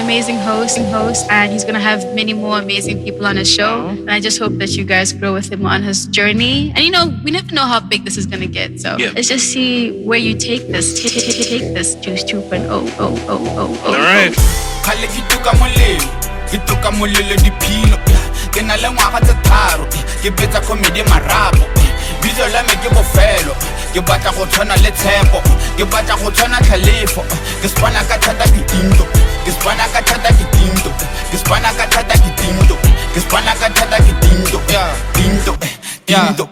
amazing host, and he's gonna have many more amazing people on his show. And I just hope that you guys grow with him on his journey. And we never know how big this is gonna get. So let's just see where you take this. Take this Juice 2.0. All right. Bizo la me ke bofelo ke batla go tshwana le tshepo ke batla go tshwana tlhalefo ke spana ka thata ke tinto ke spana ka thata ke tinto ke spana ka thata ke tinto ke spana ka thata ke tinto tinto.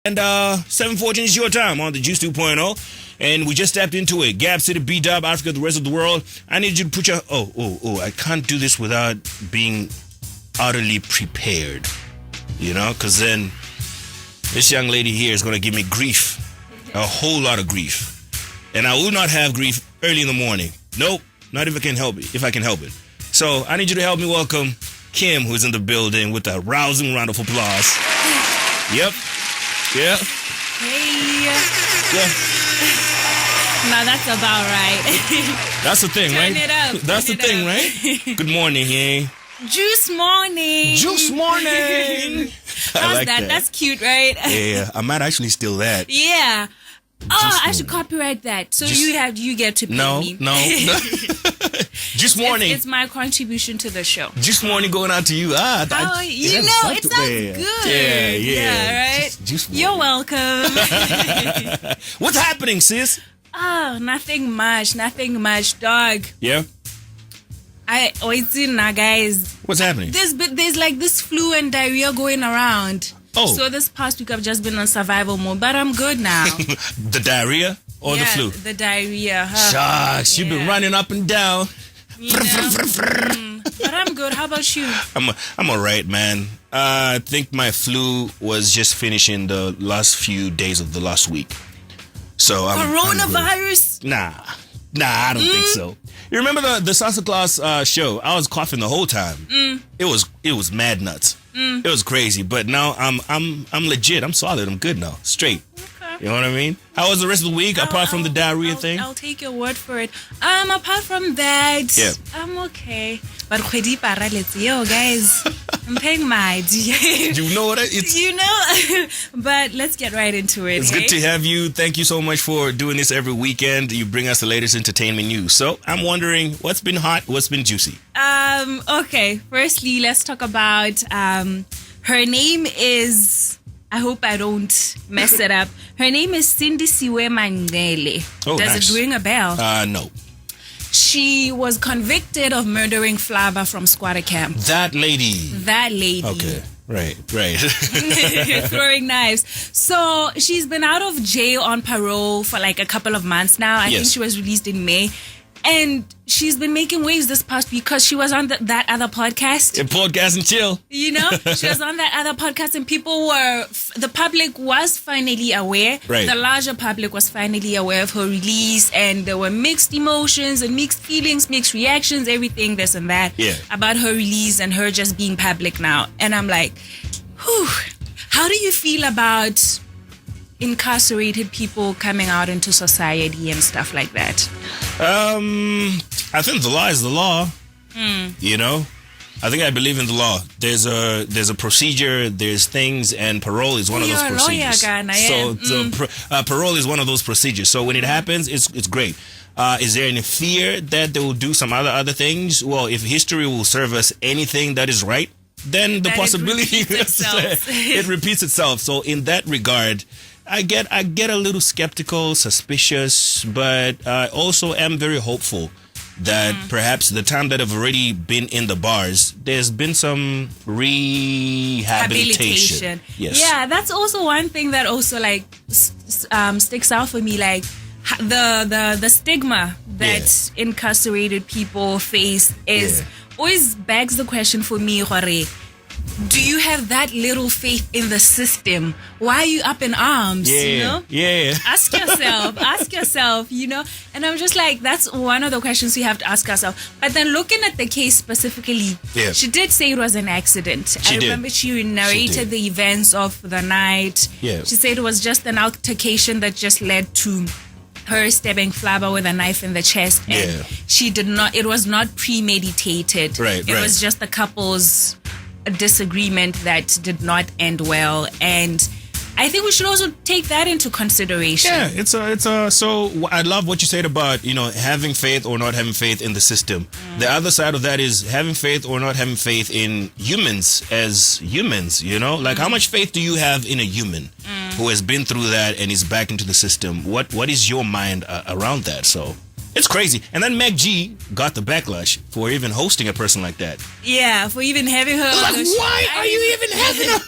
And 7:14 is your time on the Juice 2.0, and we just stepped into it. Gabz City, B-Dub, Africa, the rest of the world. I need you to put your I can't do this without being utterly prepared. Because then this young lady here is going to give me grief, a whole lot of grief. And I will not have grief early in the morning. Nope, not if I can help it. So I need you to help me welcome Keem, who's in the building, with a rousing round of applause. Yep. Hey. Yeah. Now that's about right. That's the thing, right? Turn it up. That's the thing, right? Good morning, hey. Juice morning. Juice morning. How's like that? That's cute, right? Yeah, I might actually steal that. Yeah. I should copyright that. So you get to pay me. No. Juice morning. It's my contribution to the show. Juice morning going out to you. It sounds good. Yeah, right? Juice morning. You're welcome. What's happening, sis? Oh, nothing much, dog. Yeah? Guys. What's happening? There's like this flu and diarrhea going around. Oh. So this past week I've just been on survival mode, but I'm good now. The diarrhea or the flu? The diarrhea. Shucks, you've been running up and down. But I'm good. How about you? I'm all right, man. I think my flu was just finishing the last few days of the last week. So Coronavirus? Nah, I don't think so. You remember the Salsa Claus show? I was coughing the whole time. It was mad nuts. It was crazy. But now I'm legit. I'm solid. I'm good now. Straight. Okay. You know what I mean? How was the rest of the week apart from the diarrhea thing? I'll take your word for it. Apart from that, I'm okay. But guys, I'm paying my You know what? But let's get right into it. It's good to have you. Thank you so much for doing this every weekend. You bring us the latest entertainment news. So I'm wondering, what's been hot? What's been juicy? Okay. Firstly, let's talk about her name is, I hope I don't mess it up. Her name is Sindisiwe Mangele. Oh, Does nice. it ring a bell? No. She was convicted of murdering Flabba from Squatter Camp. That lady. Okay. Right. Throwing knives. So she's been out of jail on parole for like a couple of months now. I think she was released in May. And she's been making waves this past week because she was on that other podcast. Podcast and chill. She was on that other podcast and the public was finally aware. Right. The larger public was finally aware of her release, and there were mixed emotions and mixed feelings, mixed reactions, everything, this and that about her release and her just being public now. And I'm like, how do you feel about incarcerated people coming out into society and stuff like that? I think the law is the law. I think I believe in the law. There's a procedure, there's things, and parole is one of those procedures. Parole is one of those procedures. So when it happens, it's great. Is there any fear that they will do some other things? Well, if history will serve us anything that is right, then the possibility it repeats itself. So in that regard, I get a little skeptical, suspicious, but I also am very hopeful that perhaps the time that I've already been in the bars, there's been some rehabilitation. Yes. Yeah, that's also one thing that also like sticks out for me, like the stigma that incarcerated people face is always begs the question for me, Jorge. Do you have that little faith in the system? Why are you up in arms? Yeah. Ask yourself, And I'm just like, that's one of the questions we have to ask ourselves. But then looking at the case specifically, she did say it was an accident. I remember she narrated the events of the night. Yeah. She said it was just an altercation that just led to her stabbing Flabba with a knife in the chest, and she did not. It was not premeditated. Right. It was just the couple's disagreement that did not end well, and I think we should also take that into consideration. Yeah, it's a. So I love what you said about having faith or not having faith in the system. The other side of that is having faith or not having faith in humans as humans. Like how much faith do you have in a human who has been through that and is back into the system? What is your mind around that? So it's crazy. And then MacG got the backlash for even hosting a person like that. Yeah, for even having her. Like, why are you even having her?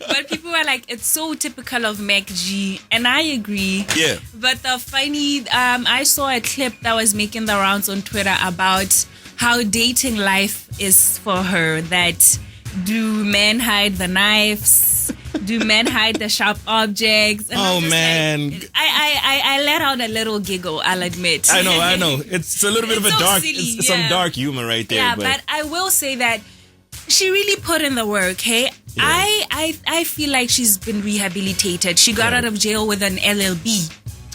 But people are like, it's so typical of MacG, and I agree. Yeah. But the funny, I saw a clip that was making the rounds on Twitter about how dating life is for her. That do men hide the knives? Do men hide the sharp objects? And oh man! Like, I let out a little giggle. I'll admit. I know. It's a little bit of a so dark. Silly, it's some dark humor right there. Yeah, but I will say that she really put in the work. Hey, yeah. I feel like she's been rehabilitated. She got out of jail with an LLB.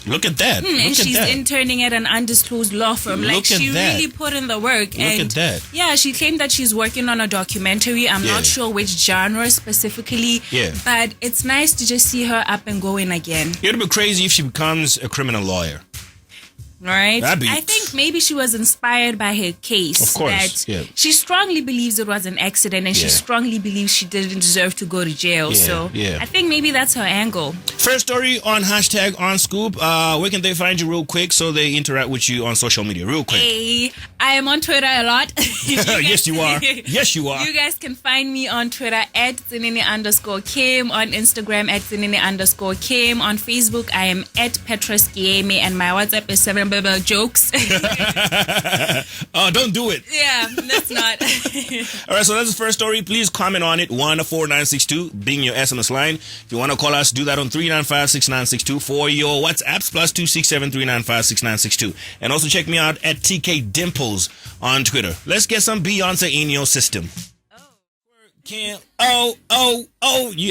Look at that. And she's interning at an undisclosed law firm. She really put in the work. Look at that. Yeah, she claimed that she's working on a documentary. I'm not sure which genre specifically. Yeah. But it's nice to just see her up and going again. It'd be crazy if she becomes a criminal lawyer. Right? I think maybe she was inspired by her case. Of course. That she strongly believes it was an accident, and she strongly believes she didn't deserve to go to jail. I think maybe that's her angle. First story on #OnScoop. Where can they find you real quick so they interact with you on social media? Real quick. Hey, I am on Twitter a lot. Yes, you are. Yes, you are. You guys can find me on Twitter at @Tsinini_Keem, on Instagram at @Tsinini_Keem, on Facebook I am at Petrus Kieme, and my WhatsApp is 7 jokes. Oh, don't do it. Yeah, that's not. All right, so that's the first story. Please comment on it. 14962 being your SMS line. If you want to call us, do that on 3956962 for your WhatsApps +267 395 6962. And also check me out at TK Dimples on Twitter. Let's get some Beyonce in your system. You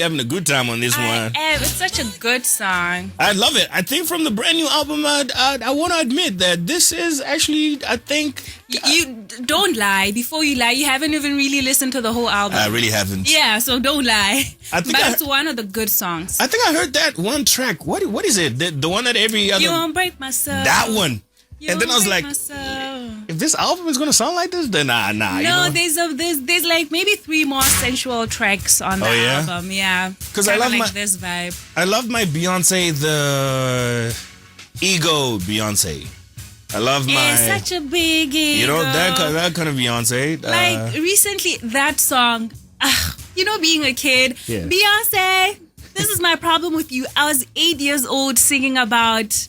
having a good time on this one. It's such a good song. I love it. I think from the brand new album, I want to admit that this is actually, I think... You don't lie. Before you lie, you haven't even really listened to the whole album. I really haven't. Yeah, so don't lie. But it's one of the good songs. I think I heard that one track. What is it? The one that every other... You won't break my soul. That one. And then I was like, myself. If this album is gonna sound like this, then nah. No, there's like maybe 3 more sensual tracks on the album. Yeah, because I love this vibe. I love my Beyonce, the ego Beyonce. I love my such a big ego. You know that kind of Beyonce. Like recently, that song. Being a kid, Beyonce. This is my problem with you. I was 8 years old singing about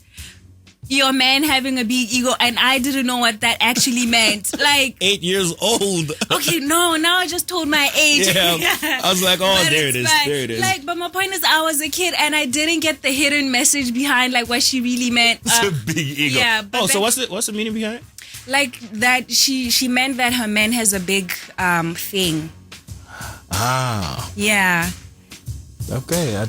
your man having a big ego, and I didn't know what that actually meant. Like 8 years old. Okay, no, now I just told my age. Yeah. I was like, there it is. There it is. Like, but my point is, I was a kid and I didn't get the hidden message behind like what she really meant. It's a big ego. Yeah. But so what's the meaning behind it? Like that she meant that her man has a big thing. Ah. Yeah. Okay.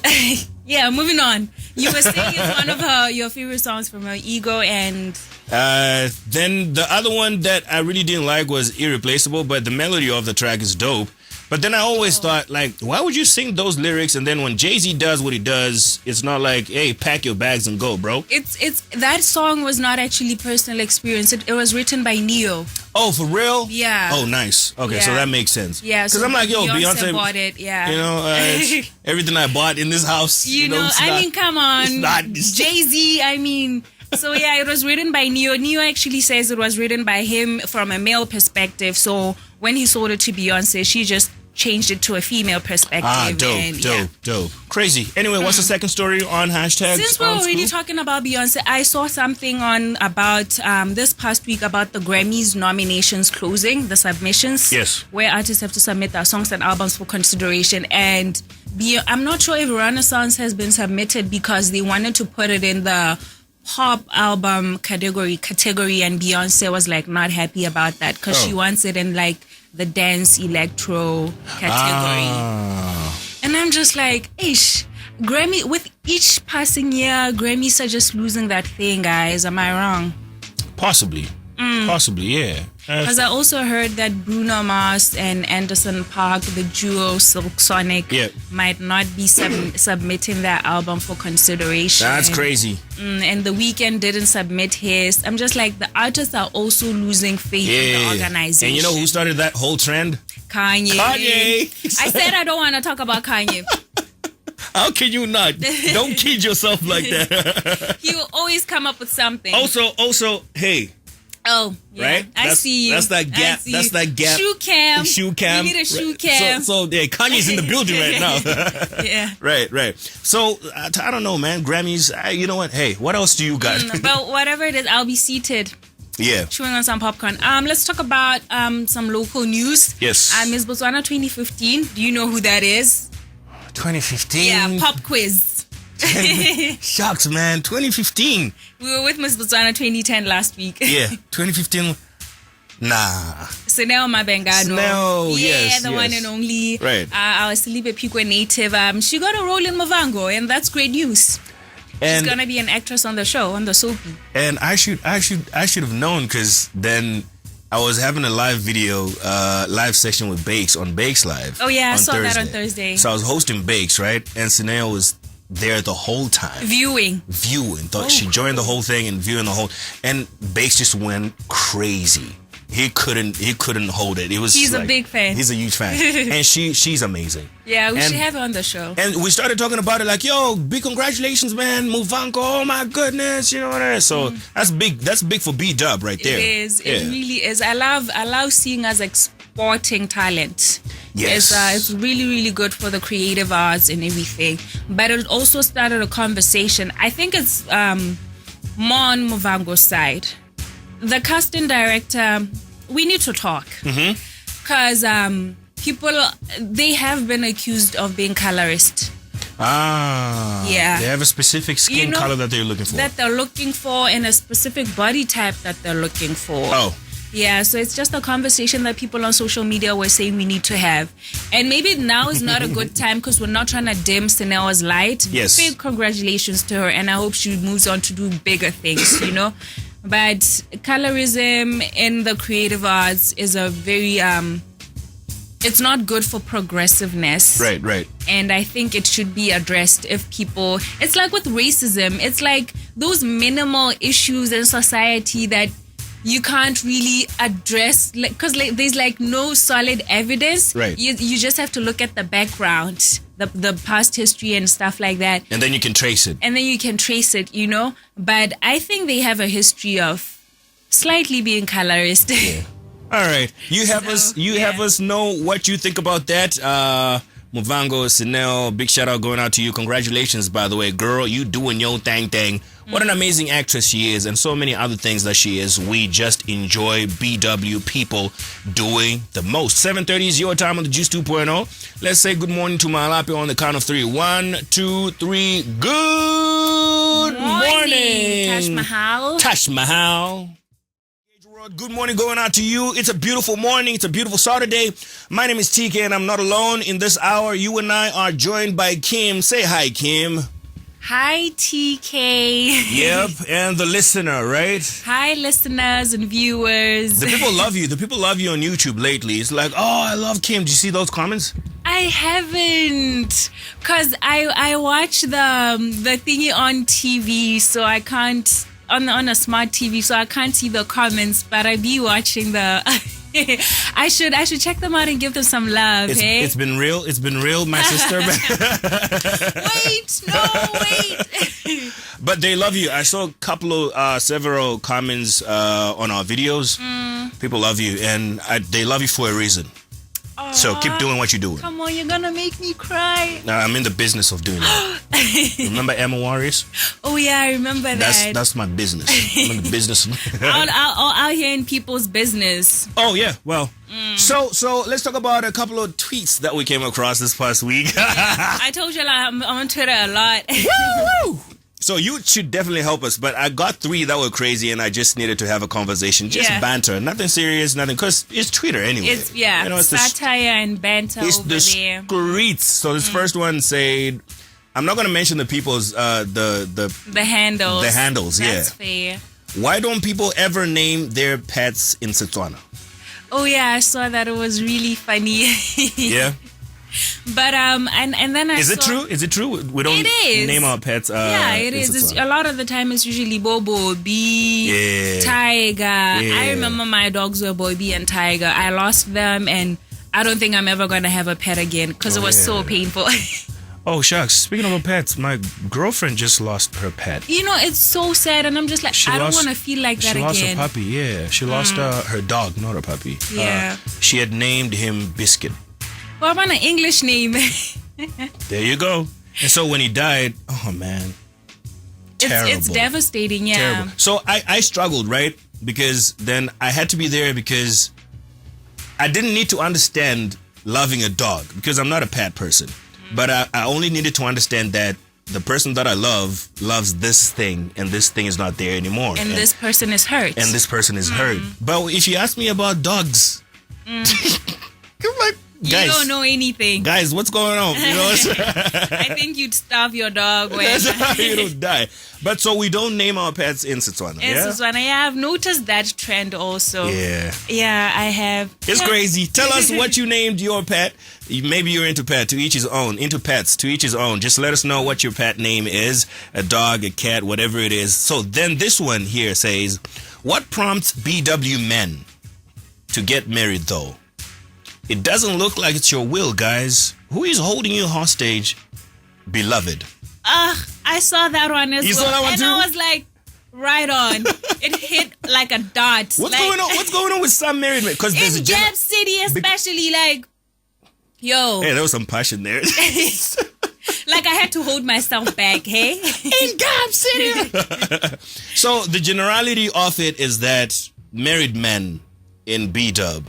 Yeah, moving on. You were saying it's one of your favorite songs from her, Ego, and... Then the other one that I really didn't like was Irreplaceable, but the melody of the track is dope. But then I always thought, like, why would you sing those lyrics? And then when Jay-Z does what he does, it's not like, hey, pack your bags and go, bro. It's that song was not actually personal experience. It was written by Neo. Oh, for real? Yeah. Oh, nice. Okay, so that makes sense. Yeah. Because I'm like, yo, Beyonce bought it. Yeah. You know, everything I bought in this house. You know, come on. Jay-Z, So yeah, it was written by Neo. Neo actually says it was written by him from a male perspective. So when he sold it to Beyonce, she just changed it to a female perspective. Dope. Crazy. Anyway, what's the second story on hashtags? Since we're already talking about Beyonce, I saw something about this past week about the Grammys nominations closing, the submissions. Yes. Where artists have to submit their songs and albums for consideration. And I'm not sure if Renaissance has been submitted because they wanted to put it in the pop album category, and Beyonce was like not happy about that because she wants it in like the dance electro category. And I'm just like, ish, Grammy, with each passing year, Grammys are just losing that thing, guys. Am I wrong? Possibly. Possibly, yeah. Because I also heard that Bruno Mars and Anderson .Paak, the duo Silk Sonic, might not be submitting their album for consideration. That's crazy. And The Weeknd didn't submit his. I'm just like, the artists are also losing faith in the organization. And you know who started that whole trend? Kanye. I said I don't want to talk about Kanye. How can you not? Don't kid yourself like that. He will always come up with something. Also, hey. Oh, yeah. Right? I see you. That's that gap. That's that gap. Shoe cam. We need a shoe cam. So Kanye's in the building right now. Yeah. Right. So, I don't know, man. Grammys, you know what? Hey, what else do you got? But whatever it is, I'll be seated. Yeah. Chewing on some popcorn. Let's talk about some local news. Yes. Miss Botswana 2015. Do you know who that is? 2015? Yeah, pop quiz. Shucks, man. 2015. We were with Miss Botswana 2010 last week. Yeah, 2015. Nah. Snell Mabengano. Snell, yes. The one and only. Right. Our Silibe Pikwe native. She got a role in Movango, and that's great news. She's gonna be an actress on the show, on the soapy. And I should have known, because then I was having a live session with Bakes on Bakes Live. Oh yeah, I saw that on Thursday. So I was hosting Bakes, right? And Sineo was there the whole time. Viewing. She joined the whole thing and viewing the whole, and Bakes just went crazy. He couldn't hold it. He's a big fan. He's a huge fan. And she's amazing. Yeah, we should have her on the show. And we started talking about it like, yo, big congratulations, man. Movango, oh my goodness, you know what I mean? So that's big for B-Dub right there. It is. Yeah. It really is. I love seeing us exporting talent. Yes. It's really, really good for the creative arts and everything. But it also started a conversation. I think it's more on Movango's side. The casting director, we need to talk. Because people, they have been accused of being colorist. Yeah. They have a specific skin color that they're looking for. That they're looking for, and a specific body type that they're looking for. Oh. Yeah, so it's just a conversation that people on social media were saying we need to have. And maybe now is not a good time because we're not trying to dim Sinewa's light. Yes. Big congratulations to her, and I hope she moves on to do bigger things, you know. But colorism in the creative arts is a very, it's not good for progressiveness. Right. And I think it should be addressed if people, it's like with racism, it's like those minimal issues in society that you can't really address, because there's no solid evidence. Right. You just have to look at the background, the past history and stuff like that. And then you can trace it. You know. But I think they have a history of slightly being colorist. Yeah. All right. You have us know what you think about that. Movango, Sinel, big shout out going out to you. Congratulations, by the way, girl. You doing your thing. What an amazing actress she is, and so many other things that she is. We just enjoy BW people doing the most. 7:30 is your time on the Juice 2.0. Let's say good morning to Malapi on the count of 3. 1, 2, 3. Good morning. Tash Mahal. Good morning going out to you. It's a beautiful morning. It's a beautiful Saturday. My name is TK, and I'm not alone. In this hour, you and I are joined by Keem. Say hi, Keem. Hi, TK. Yep, and the listener, right? Hi, listeners and viewers. The people love you. The people love you on YouTube lately. It's like, oh, I love Keem. Do you see those comments? I haven't, because I watch the thingy on TV, so I can't, on a smart TV, so I can't see the comments, but I be watching the... I should check them out and give them some love. It's been real, my sister. Wait. But they love you. I saw several comments on our videos. People love you, and they love you for a reason. So keep doing what you're doing. Come on, you're gonna make me cry. I'm in the business of doing that. Remember Emma Warriors? Oh yeah, I remember that. That's my business. I'm in the business. out here in people's business. Oh yeah, well. So let's talk about a couple of tweets that we came across this past week. I told you I'm on Twitter a lot. Woo! So you should definitely help us, but I got 3 that were crazy, and I just needed to have a conversation, just banter, nothing serious, nothing, because it's Twitter anyway. It's satire and banter. It's over the there. streets. So this first one said, I'm not gonna mention the people's the handles. The handles, That's fair. Why don't people ever name their pets in Setswana? Oh yeah, I saw that. It was really funny. Yeah. But and then Is it true? Is it true? We don't name our pets. Yeah, it is. It's, a lot of the time, it's usually Bobo, B, Tiger. I remember my dogs were Bobby and Tiger. I lost them, and I don't think I'm ever gonna have a pet again because it was so painful. Oh shucks! Speaking of pets, my girlfriend just lost her pet. You know, it's so sad, and I'm just like, I don't want to feel like that again. She lost her puppy. Yeah, she lost her dog, not her puppy. Yeah. She had named him Biscuit. What about an English name? There you go. And so when he died, oh man, terrible. It's devastating. Yeah. Terrible. So I struggled, right? Because then I had to be there because I didn't need to understand loving a dog because I'm not a pet person. But I only needed to understand that the person that I love loves this thing, and this thing is not there anymore. And this person is hurt. And this person is hurt. But if you ask me about dogs, I'm like, guys, you don't know anything. Guys, what's going on? You know, I think you'd starve your dog when that's how you don't die. But so we don't name our pets in Setswana. Setswana, yeah, I've noticed that trend also. Yeah, I have. It's crazy. Tell us what you named your pet. Maybe you're into pet, to each his own. Into pets, to each his own. Just let us know what your pet name is. A dog, a cat, whatever it is. So then this one here says, what prompts BW men to get married though? It doesn't look like it's your will, guys. Who is holding you hostage, beloved? I saw that one as well. You saw that one too? I was like, right on. It hit like a dot. What's going on? What's going on with some married men? Because there's in Gabz City, especially, like, yo. Hey, there was some passion there. Like I had to hold myself back, hey? In Gabz City. So the generality of it is that married men in B-Dub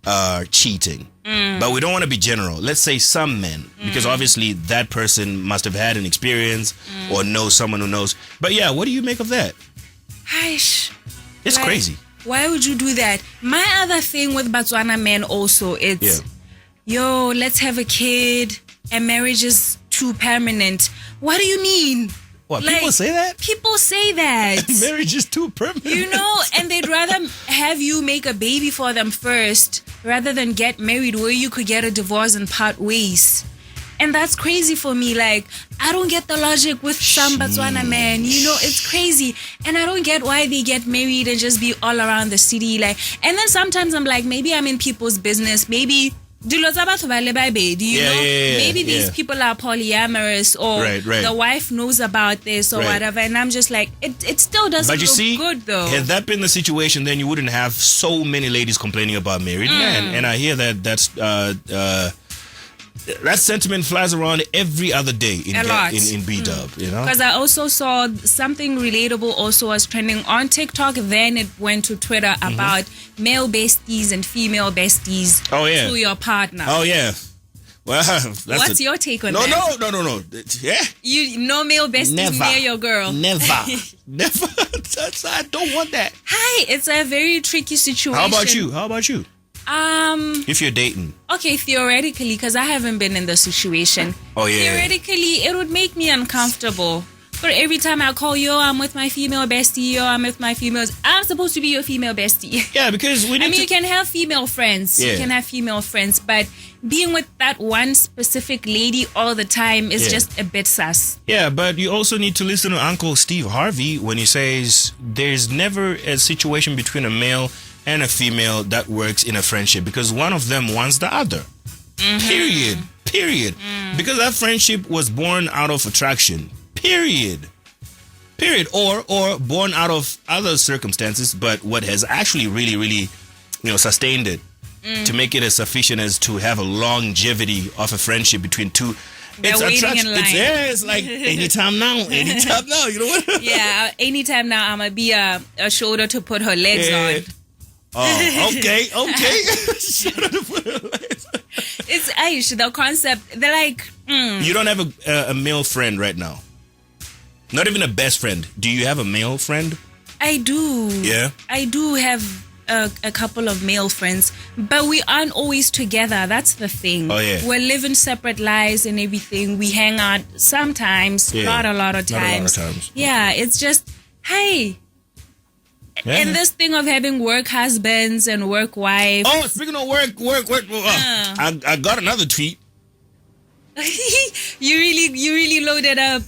are cheating. But we don't want to be general. Let's say some men, because obviously that person must have had an experience or knows someone who knows. But yeah, what do you make of that? Aish. It's crazy. Why would you do that? My other thing with Botswana men also, it's, yo, let's have a kid and marriage is too permanent. What do you mean? What, people say that? People say that. Marriage is too permanent. You know, and they'd rather have you make a baby for them first rather than get married where you could get a divorce and part ways. And that's crazy for me. Like, I don't get the logic with some Botswana men. You know, it's crazy. And I don't get why they get married and just be all around the city. Like, and then sometimes I'm like, maybe I'm in people's business. Maybe do you know? Maybe these people are polyamorous or the wife knows about this or whatever, and I'm just like, it still doesn't look good though. Had that been the situation, then you wouldn't have so many ladies complaining about married men. And I hear that sentiment flies around every other day in B-Dub, you know? Because I also saw something relatable also was trending on TikTok. Then it went to Twitter about male besties and female besties to your partner. Oh, yeah. Well, what's your take on that? No. Yeah. You no male besties near your girl. Never. I don't want that. Hi, it's a very tricky situation. How about you? If you're dating. Okay, theoretically, because I haven't been in the situation. Oh, yeah. Theoretically, it would make me uncomfortable. But every time I call, yo, I'm with my female bestie, yo, I'm with my females. I'm supposed to be your female bestie. Yeah, because you can have female friends. Yeah. You can have female friends, but being with that one specific lady all the time is just a bit sus. Yeah, but you also need to listen to Uncle Steve Harvey when he says there's never a situation between a male and a female that works in a friendship because one of them wants the other. Period. Because that friendship was born out of attraction. Period. Or born out of other circumstances, but what has actually really, sustained it to make it as sufficient as to have a longevity of a friendship between two. They're waiting in line. It's like anytime now, you know what? Yeah, anytime now, I'm going to be a shoulder to put her legs on. Oh, okay. It's Aish, the concept. They're like, You don't have a male friend right now? Not even a best friend. Do you have a male friend? I do. Yeah? I do have a couple of male friends, but we aren't always together. That's the thing. Oh, yeah. We're living separate lives and everything. We hang out sometimes, not a lot of times. Yeah, it's just, hey. Yeah. And this thing of having work husbands and work wives. Oh, speaking of work. I got another tweet. You really loaded up.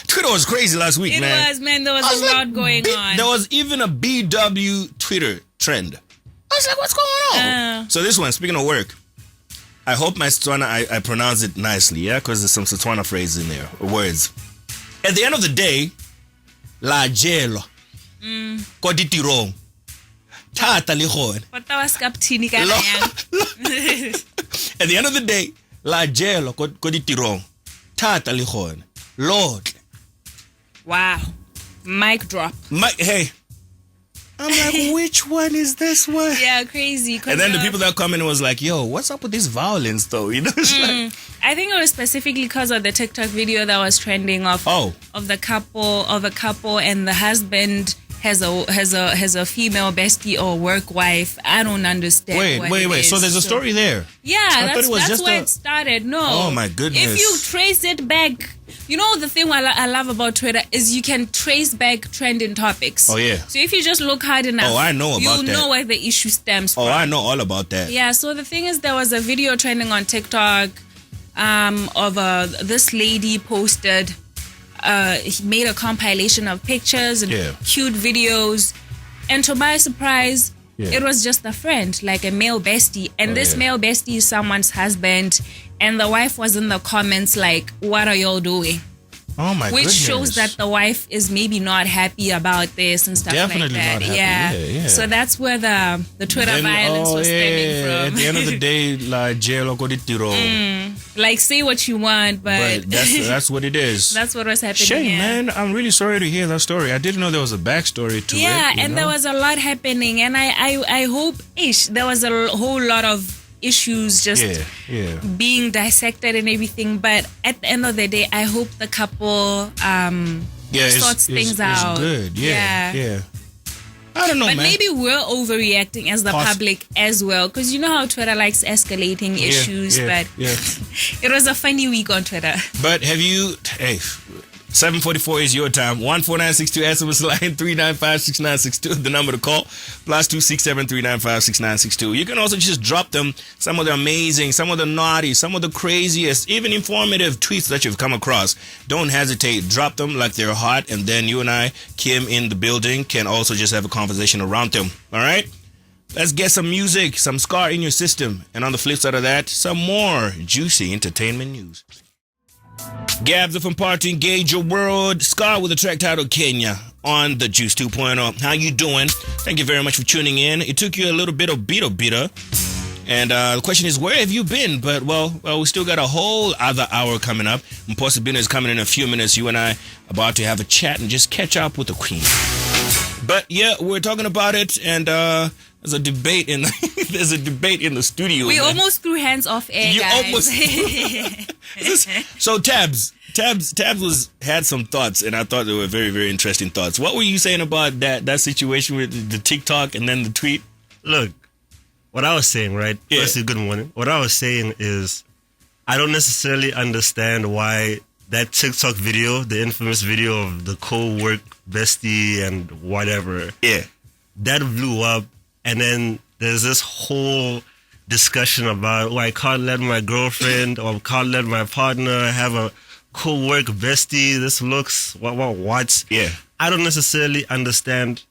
Twitter was crazy last week, man. It was, man. There was a lot going on. There was even a BW Twitter trend. I was like, what's going on? So this one, speaking of work, I hope my Setswana, I pronounce it nicely, yeah? Because there's some Setswana phrases in there, or words. At the end of the day, la jelo. Koditiro. Tata lihon. At the end of the day, la jelo koditiro. Tata lihon. Lord. Wow. Mic drop. Hey. I'm like, which one is this one? Yeah, crazy. And then the people that come in was like, yo, what's up with this violence though? You know, it's like, I think it was specifically because of the TikTok video that was trending of the couple and the husband has a female bestie or work wife. I don't understand. Wait. So there's a story there. Yeah, that's where it started. No. Oh my goodness. If you trace it back, you know the thing I love about Twitter is you can trace back trending topics. Oh yeah. So if you just look hard enough, I know about you'll that. know where the issue stems from. Oh, I know all about that. Yeah. So the thing is, there was a video trending on TikTok of this lady posted. He made a compilation of pictures and cute videos, and to my surprise, it was just a friend, like a male bestie, and this male bestie is someone's husband, and the wife was in the comments like, what are y'all doing? Oh my goodness. Which shows that the wife is maybe not happy about this and stuff like that. Definitely not happy. Yeah. So that's where the Twitter violence was stemming from. At the end of the day, like jail like say what you want, but that's what it is. That's what was happening. Shame, man. I'm really sorry to hear that story. I didn't know there was a backstory to it. Yeah, and there was a lot happening, and I hope there was a whole lot of issues just being dissected and everything, but at the end of the day, I hope the couple sorts things out. Good. Yeah. I don't know, but man. Maybe we're overreacting as the public as well, because you know how Twitter likes escalating issues. But it was a funny week on Twitter. But have you? Hey, 7:44 is your time. 14962 SMS line 3956962. The number to call +267 3956962. You can also just drop them some of the amazing, some of the naughty, some of the craziest, even informative tweets that you've come across. Don't hesitate. Drop them like they're hot, and then you and I, Kim, in the building, can also just have a conversation around them. All right? Let's get some music, some Scar in your system, and on the flip side of that, some more juicy entertainment news. Gabz FM Party, engage your world. Scar with a track titled Kenya on the Juice 2.0. How you doing? Thank you very much for tuning in. It took you a little bit of beater. And the question is, where have you been? But, well, we still got a whole other hour coming up. Mposi Bina is coming in a few minutes. You and I about to have a chat and just catch up with the queen. But, yeah, we're talking about it, and there's a debate in the studio. We almost threw hands off air, guys. Almost. So Tabs had some thoughts, and I thought they were very, very interesting thoughts. What were you saying about that situation with the TikTok and then the tweet? Look, what I was saying, right? Yeah. Firstly, good morning. What I was saying is, I don't necessarily understand why that TikTok video, the infamous video of the co-work bestie and whatever, that blew up, and then there's this whole discussion about, I can't let my girlfriend or can't let my partner have a co-work bestie. This looks what? Yeah. I don't necessarily understand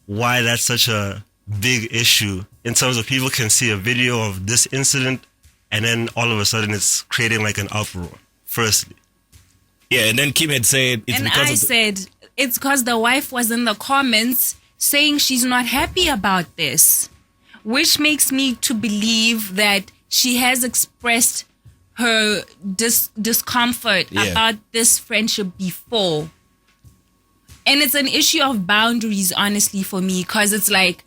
why that's such a big issue in terms of people can see a video of this incident and then all of a sudden it's creating like an uproar. Firstly. Yeah, and then Kim had said it's it's because the wife was in the comments saying she's not happy about this, which makes me to believe that she has expressed her discomfort about this friendship before. And it's an issue of boundaries, honestly, for me, because it's like,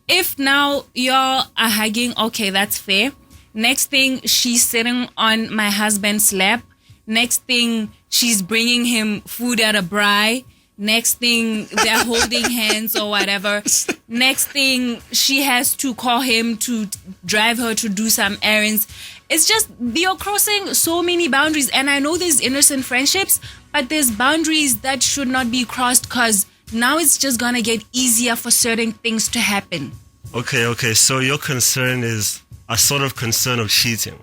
if now y'all are hugging, okay, that's fair. Next thing, she's sitting on my husband's lap. Next thing, she's bringing him food at a braai. Next thing, they're holding hands or whatever. Next thing, she has to call him to drive her to do some errands. It's just, you're crossing so many boundaries. And I know there's innocent friendships, but there's boundaries that should not be crossed because now it's just going to get easier for certain things to happen. Okay. So your concern is a sort of concern of cheating.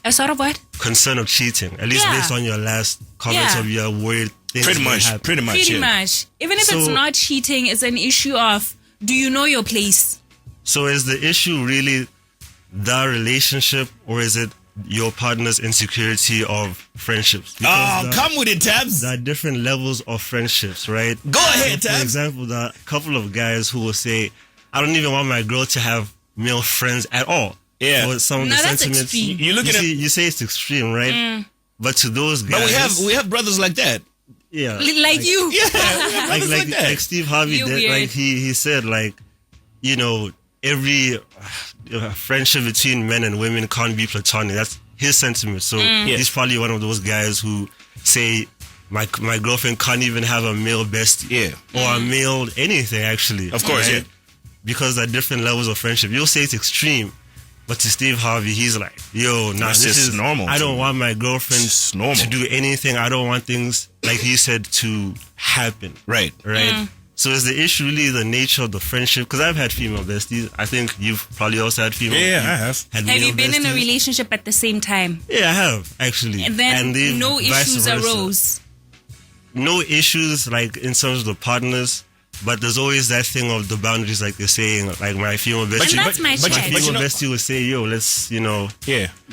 A sort of what? Concern of cheating. At least based on your last comments of your word. Pretty much. Even if it's not cheating, it's an issue of, do you know your place? So is the issue really the relationship, or is it your partner's insecurity of friendships? Because come with it, Tabs. There are different levels of friendships, right? Go ahead, Tabs. For example, there are a couple of guys who will say, I don't even want my girl to have male friends at all. Yeah. Or some of the sentiments. You say it's extreme, right? But to those guys, but we have brothers like that. Yeah, like you. Yeah, like Steve Harvey did. Weird. Like he said, like, you know, every friendship between men and women can't be platonic. That's his sentiment. So he's probably one of those guys who say, my girlfriend can't even have a male bestie, or a male anything actually. Of course, right? Because there are different levels of friendship. You'll say it's extreme. But to Steve Harvey, he's like, yo, this is normal. I don't want my girlfriend to do anything. I don't want things, like he said, to happen. Right. So is the issue really the nature of the friendship? Because I've had female besties. I think you've probably also had female. Yeah, I have. Have you been in a relationship at the same time? Yeah, I have, actually. And then no issues arose? No issues, like, in terms of the partners. But there's always that thing of the boundaries, like they're saying, like my female bestie. But that's my female bestie would say, yo, let's,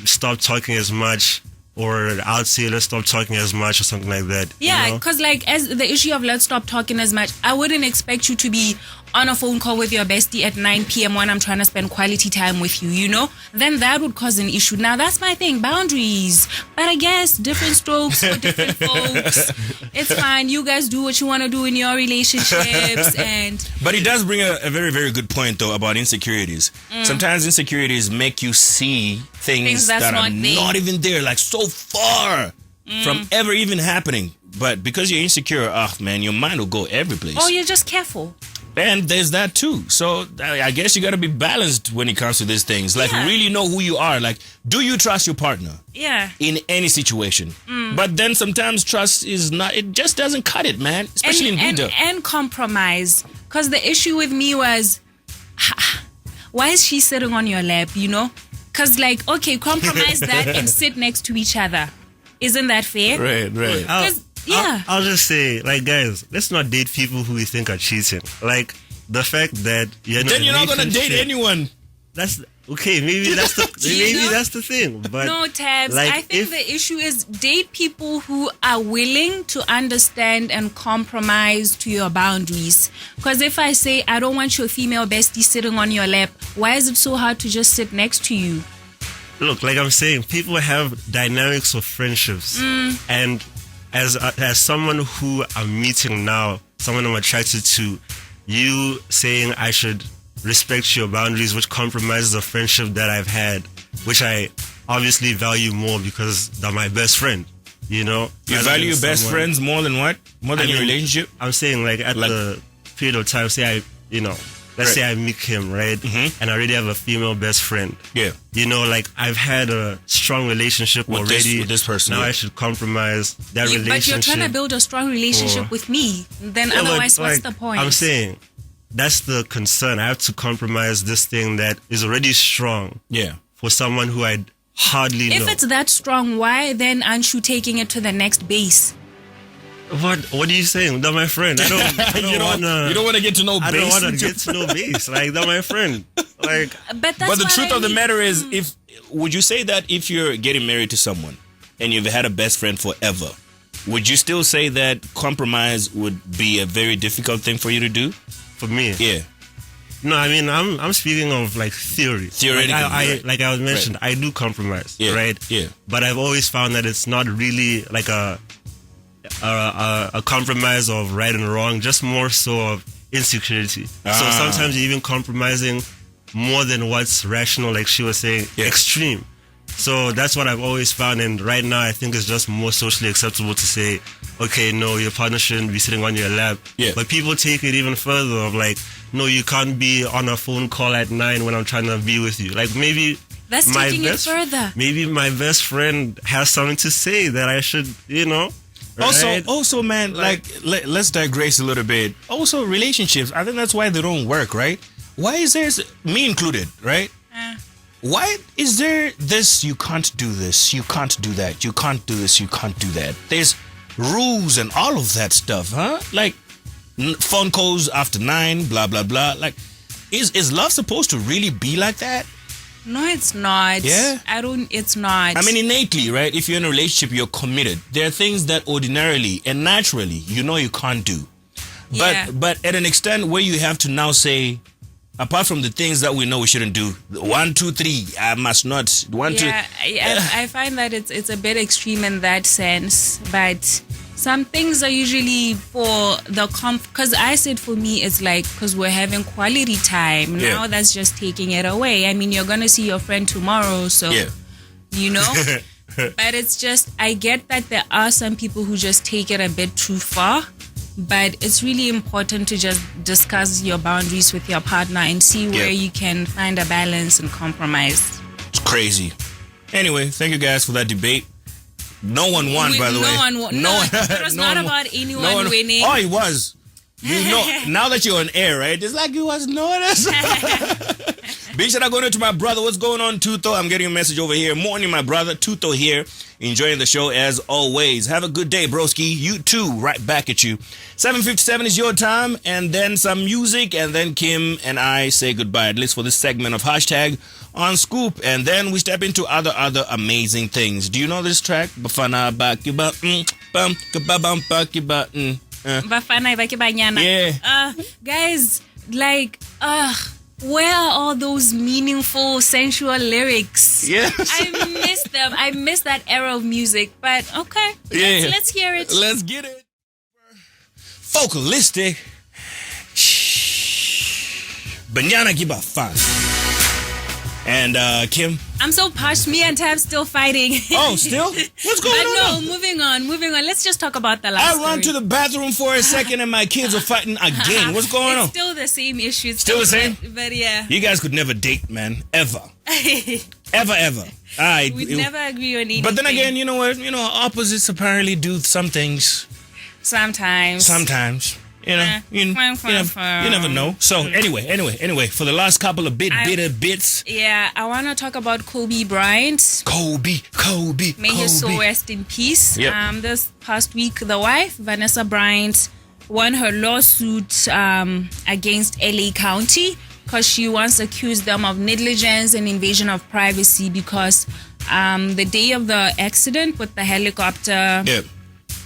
stop talking as much. Or I'd say, let's stop talking as much or something like that. Yeah, because like as the issue of let's stop talking as much, I wouldn't expect you to be on a phone call with your bestie at 9 p.m. when I'm trying to spend quality time with you, you know? Then that would cause an issue. Now, that's my thing, boundaries. But I guess different strokes for different folks. It's fine. You guys do what you want to do in your relationships. But he does bring a very, very good point, though, about insecurities. Sometimes insecurities make you see things that are not even there, like so far from ever even happening. But because you're insecure, man, your mind will go every place. Oh, you're just careful. And there's that too. So I guess you got to be balanced when it comes to these things. Like really know who you are. Like, do you trust your partner? Yeah. In any situation. But then sometimes trust is not, it just doesn't cut it, man. Especially in video. And compromise. Because the issue with me was, why is she sitting on your lap, you know? Because like, okay, compromise that and sit next to each other. Isn't that fair? Right. I'll just say, like, guys, let's not date people who we think are cheating. Like, the fact that you're not going to date anyone. That's okay. Maybe that's the thing. But no, Tabs. Like, I think the issue is date people who are willing to understand and compromise to your boundaries. Because if I say I don't want your female bestie sitting on your lap, why is it so hard to just sit next to you? Look, like I'm saying, people have dynamics of friendships, and as someone who I'm meeting now, someone I'm attracted to, you saying I should respect your boundaries, which compromises a friendship that I've had, which I obviously value more because they're my best friend, you know? You value best friends more than what? More than your relationship? I'm saying, like, at the period of time, say let's say I meet him, right? And I already have a female best friend. Yeah. You know, like, I've had a strong relationship with this person. Now I should compromise that relationship. But you're trying to build a strong relationship with me. Then otherwise, what's the point? I'm saying, that's the concern. I have to compromise this thing that is already strong. Yeah. For someone who I hardly know. If it's that strong, why then aren't you taking it to the next base? What are you saying? They're my friend. I don't you don't want to get to know base. I don't want to get to know base. Like, they're my friend. Like, but the truth of the matter is, would you say that if you're getting married to someone and you've had a best friend forever, would you still say that compromise would be a very difficult thing for you to do? For me? Yeah. No, I mean, I'm speaking of, like, theory. Theoretically. Like I was mentioned, I do compromise, right? Yeah. But I've always found that it's not really like a compromise of right and wrong, just more so of insecurity. So sometimes you're even compromising more than what's rational, like she was saying, extreme. So that's what I've always found. And right now, I think it's just more socially acceptable to say, okay, no, your partner shouldn't be sitting on your lap. Yeah. But people take it even further of like, no, you can't be on a phone call at 9 when I'm trying to be with you. Like maybe that's taking it further. Maybe my best friend has something to say that I should, right? Also, man, like let's digress a little bit. Also, relationships, I think that's why they don't work, right? Why is there, me included, right? Why is there this, you can't do this, you can't do that, you can't do this, you can't do that? There's rules and all of that stuff, huh? Like phone calls after 9, blah, blah, blah. Like, is love supposed to really be like that? No, it's not. Yeah? It's not. I mean, innately, right? If you're in a relationship, you're committed. There are things that ordinarily and naturally, you can't do. But at an extent where you have to now say, apart from the things that we know we shouldn't do, 1, 2, 3, I must not. 1, 2. I find that it's a bit extreme in that sense, but some things are usually for the because I said for me it's like because we're having quality time now. That's just taking it away. I mean, you're gonna see your friend tomorrow, so but it's just, I get that there are some people who just take it a bit too far. But it's really important to just discuss your boundaries with your partner and see where you can find a balance and compromise. It's crazy. Anyway, thank you guys for that debate. No one won, by the way. It was not about anyone winning. Oh, it was. Now that you're on air, right? It's like you was noticed. Big shout out going to my brother. What's going on, Tuto? I'm getting a message over here. Morning, my brother. Tuto here. Enjoying the show as always. Have a good day, broski. You too. Right back at you. 7:57 is your time. And then some music. And then Kim and I say goodbye, at least for this segment of Hashtag on Scoop. And then we step into other amazing things. Do you know this track? Bafana baki ba bam kabam baki ba Bafana baki banyana. Yeah. Guys, like where are all those meaningful, sensual lyrics? Yes. I miss them. I miss that era of music. But okay, let's hear it. Let's get it. Vocalistic. Banyana Gibafan. And Kim? I'm so parched. Me and Tab still fighting. Oh, still? What's going on? No, moving on. Let's just talk about the last I run to the bathroom for a second and my kids are fighting again. What's going on? It's still the same issue. Still the same? But yeah. You guys could never date, man. Ever. Ever. We'd never agree on anything. But then again, you know what? Opposites apparently do some things. Sometimes. You never know. So anyway, for the last couple of bitter bits. Yeah, I want to talk about Kobe Bryant. Kobe. May his soul rest in peace. Yep. This past week, the wife, Vanessa Bryant, won her lawsuit against LA County because she once accused them of negligence and invasion of privacy because the day of the accident with the helicopter... Yep.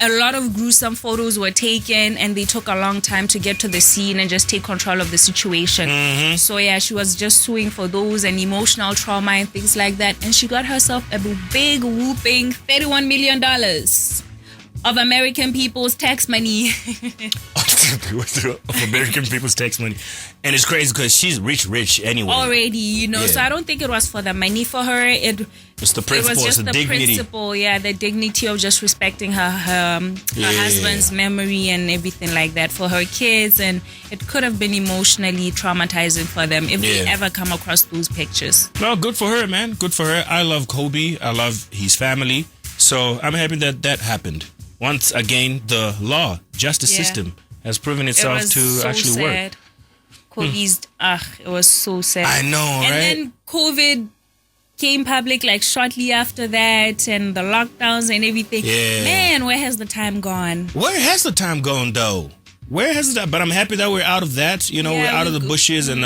A lot of gruesome photos were taken and they took a long time to get to the scene and just take control of the situation. Mm-hmm. So yeah, she was just suing for those and emotional trauma and things like that. And she got herself a big whooping $31 million of American people's tax money. Of American people's tax money. And it's crazy because she's rich anyway. Already, So I don't think it was for the money for her. It's the principle, it was just it's the dignity. principle, the dignity of just respecting her husband's memory and everything like that for her kids. And it could have been emotionally traumatizing for them if they ever come across those pictures. No, good for her, man. Good for her. I love Kobe. I love his family. So I'm happy that happened. Once again, the justice system has proven itself to actually work. Kobe's, it was so sad. I know, right? And then COVID came public like shortly after that and the lockdowns and everything. Yeah. Man, where has the time gone? Where has the time gone, though? But I'm happy that we're out of that. We're out of the bushes and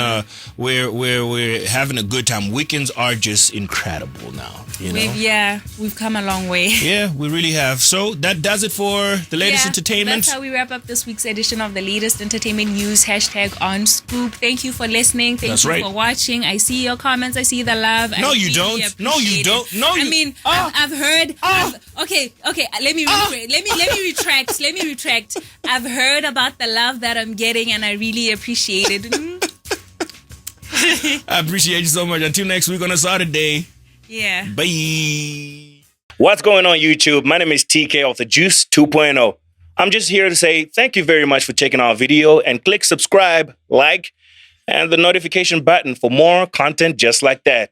we're having a good time. Weekends are just incredible now. We've come a long way. Yeah, we really have. So that does it for the latest entertainment. That's how we wrap up this week's edition of the latest entertainment news. Hashtag on Scoop. Thank you for listening. Thank you for watching. I see your comments. I see the love. No, you don't. No, you don't. No, you. I mean, I've heard. Okay. Let me retract. I've heard about the love that I'm getting, and I really appreciate it. I appreciate you so much. Until next week on a Saturday. Yeah. Bye. What's going on, YouTube? My name is TK of the Juice 2.0. I'm just here to say thank you very much for checking our video and click subscribe, like, and the notification button for more content just like that.